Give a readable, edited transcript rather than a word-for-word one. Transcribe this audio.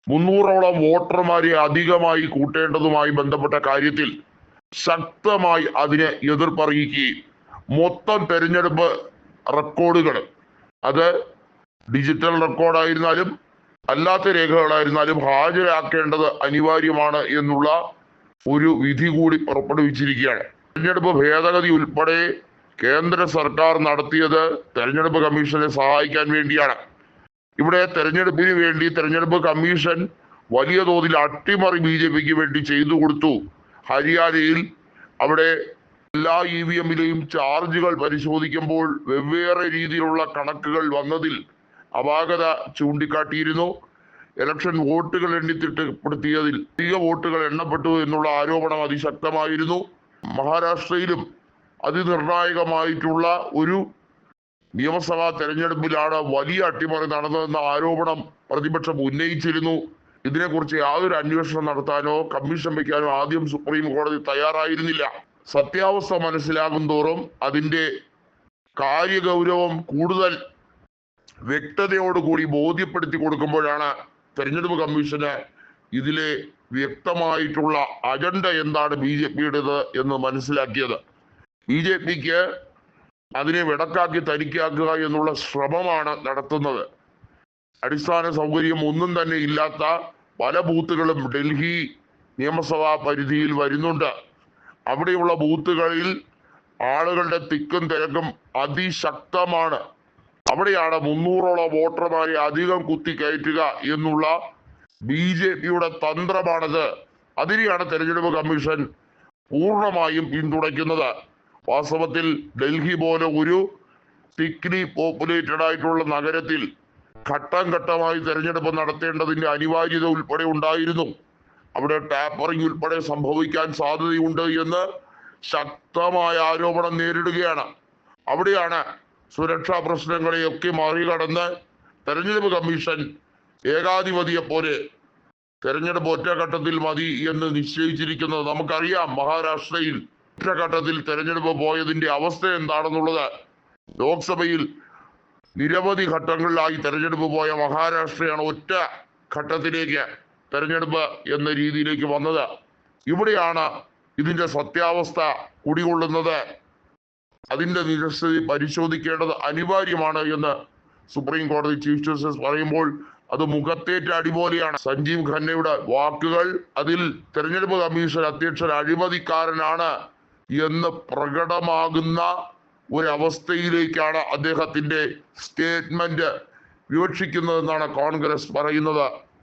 300ഓളം വോട്ടർമാരെ അധികമായി കൂട്ടേണ്ടതുമായി ബന്ധപ്പെട്ട കാര്യത്തിൽ ശക്തമായി അതിനെ എതിർപ്പറിയിക്കുകയും മൊത്തം തെരഞ്ഞെടുപ്പ് റെക്കോർഡുകൾ, അത് ഡിജിറ്റൽ റെക്കോർഡായിരുന്നാലും അല്ലാത്ത രേഖകളായിരുന്നാലും ഹാജരാക്കേണ്ടത് അനിവാര്യമാണ് എന്നുള്ള ഒരു വിധി കൂടി പുറപ്പെടുവിച്ചിരിക്കുകയാണ്. തെരഞ്ഞെടുപ്പ് ഭേദഗതി ഉൾപ്പെടെ കേന്ദ്ര സർക്കാർ നടത്തിയത് തെരഞ്ഞെടുപ്പ് കമ്മീഷനെ സഹായിക്കാൻ വേണ്ടിയാണ്. ഇവിടെ തെരഞ്ഞെടുപ്പിന് വേണ്ടി തെരഞ്ഞെടുപ്പ് കമ്മീഷൻ വലിയ തോതിൽ അട്ടിമറി BJPക്ക് വേണ്ടി ചെയ്തു കൊടുത്തു. ഹരിയാനയിൽ അവിടെ എല്ലാ EVM-ലെയും ചാർജുകൾ പരിശോധിക്കുമ്പോൾ വെവ്വേറെ രീതിയിലുള്ള കണക്കുകൾ വന്നതിൽ അപാകത ചൂണ്ടിക്കാട്ടിയിരുന്നു. ഇലക്ഷൻ വോട്ടുകൾ എണ്ണിത്തിട്ടപ്പെടുത്തിയതിൽ അധിക വോട്ടുകൾ എണ്ണപ്പെട്ടു എന്നുള്ള ആരോപണം അതിശക്തമായിരുന്നു. മഹാരാഷ്ട്രയിലും അതിനിർണായകമായിട്ടുള്ള ഒരു നിയമസഭാ തെരഞ്ഞെടുപ്പിലാണ് വലിയ അട്ടിമറി നടന്നതെന്ന ആരോപണം പ്രതിപക്ഷം ഉന്നയിച്ചിരുന്നു. ഇതിനെക്കുറിച്ച് യാതൊരു അന്വേഷണം നടത്താനോ കമ്മീഷൻ വയ്ക്കാനോ ആദ്യം സുപ്രീം കോടതി തയ്യാറായിരുന്നില്ല. സത്യാവസ്ഥ മനസ്സിലാകും തോറും അതിന്റെ കാര്യഗൗരവം കൂടുതൽ വ്യക്തതയോടുകൂടി ബോധ്യപ്പെടുത്തി കൊടുക്കുമ്പോഴാണ് തെരഞ്ഞെടുപ്പ് കമ്മീഷന് ഇതിലെ വ്യക്തമായിട്ടുള്ള അജണ്ട എന്താണ് BJPയുടേത് എന്ന് മനസ്സിലാക്കിയത്. BJPക്ക് അതിനെ വെടക്കാക്കി തനിക്കാക്കുക എന്നുള്ള ശ്രമമാണ് നടത്തുന്നത്. അടിസ്ഥാന സൗകര്യം ഒന്നും തന്നെ ഇല്ലാത്ത പല ബൂത്തുകളും ഡൽഹി നിയമസഭാ പരിധിയിൽ വരുന്നുണ്ട്. അവിടെയുള്ള ബൂത്തുകളിൽ ആളുകളുടെ തിക്കും തിരക്കും അതിശക്തമാണ്. അവിടെയാണ് 300ഓളം വോട്ടർമാരെ അധികം കുത്തിക്കയറ്റുക എന്നുള്ള BJPയുടെ തന്ത്രമാണത്. അതിനെയാണ് തെരഞ്ഞെടുപ്പ് കമ്മീഷൻ പൂർണ്ണമായും പിന്തുണയ്ക്കുന്നത്. വാസ്തവത്തിൽ ഡൽഹി പോലെ ഒരു തിക്ലി പോപ്പുലേറ്റഡ് ആയിട്ടുള്ള നഗരത്തിൽ ഘട്ടം ഘട്ടമായി തെരഞ്ഞെടുപ്പ് നടത്തേണ്ടതിന്റെ അനിവാര്യത ഉൾപ്പെടെ ഉണ്ടായിരുന്നു. അവിടെ ടാപ്പറിംഗ് ഉൾപ്പെടെ സംഭവിക്കാൻ സാധ്യതയുണ്ട് എന്ന് ശക്തമായ ആരോപണം നേരിടുകയാണ്. അവിടെയാണ് സുരക്ഷാ പ്രശ്നങ്ങളെയൊക്കെ മറികടന്ന് തെരഞ്ഞെടുപ്പ് കമ്മീഷൻ ഏകാധിപതിയെ പോലെ തെരഞ്ഞെടുപ്പ് ഒറ്റഘട്ടത്തിൽ മതി എന്ന് നിശ്ചയിച്ചിരിക്കുന്നത്. നമുക്കറിയാം മഹാരാഷ്ട്രയിൽ ഒറ്റഘട്ടത്തിൽ തെരഞ്ഞെടുപ്പ് പോയതിന്റെ അവസ്ഥ എന്താണെന്നുള്ളത്. ലോക്സഭയിൽ നിരവധി ഘട്ടങ്ങളിലായി തെരഞ്ഞെടുപ്പ് പോയ മഹാരാഷ്ട്രയാണ് ഒറ്റ ഘട്ടത്തിലേക്ക് തെരഞ്ഞെടുപ്പ് എന്ന രീതിയിലേക്ക് വന്നത്. ഇവിടെയാണ് ഇതിന്റെ സത്യാവസ്ഥ കുടികൊള്ളുന്നത്. അതിന്റെ നിരസ്ഥിതി പരിശോധിക്കേണ്ടത് അനിവാര്യമാണ് എന്ന് സുപ്രീം കോടതി ചീഫ് ജസ്റ്റിസ് പറയുമ്പോൾ അത് മുഖത്തേറ്റ അടിപോലെയാണ്. സഞ്ജീവ് ഖന്നയുടെ വാക്കുകൾ അതിൽ തെരഞ്ഞെടുപ്പ് കമ്മീഷൻ അധ്യക്ഷൻ അഴിമതിക്കാരനാണ് എന്ന് പ്രകടമാകുന്ന ഒരവസ്ഥയിലേക്കാണ് അദ്ദേഹത്തിന്റെ സ്റ്റേറ്റ്മെന്റ് വിവക്ഷിക്കുന്നതെന്നാണ് കോൺഗ്രസ് പറയുന്നത്.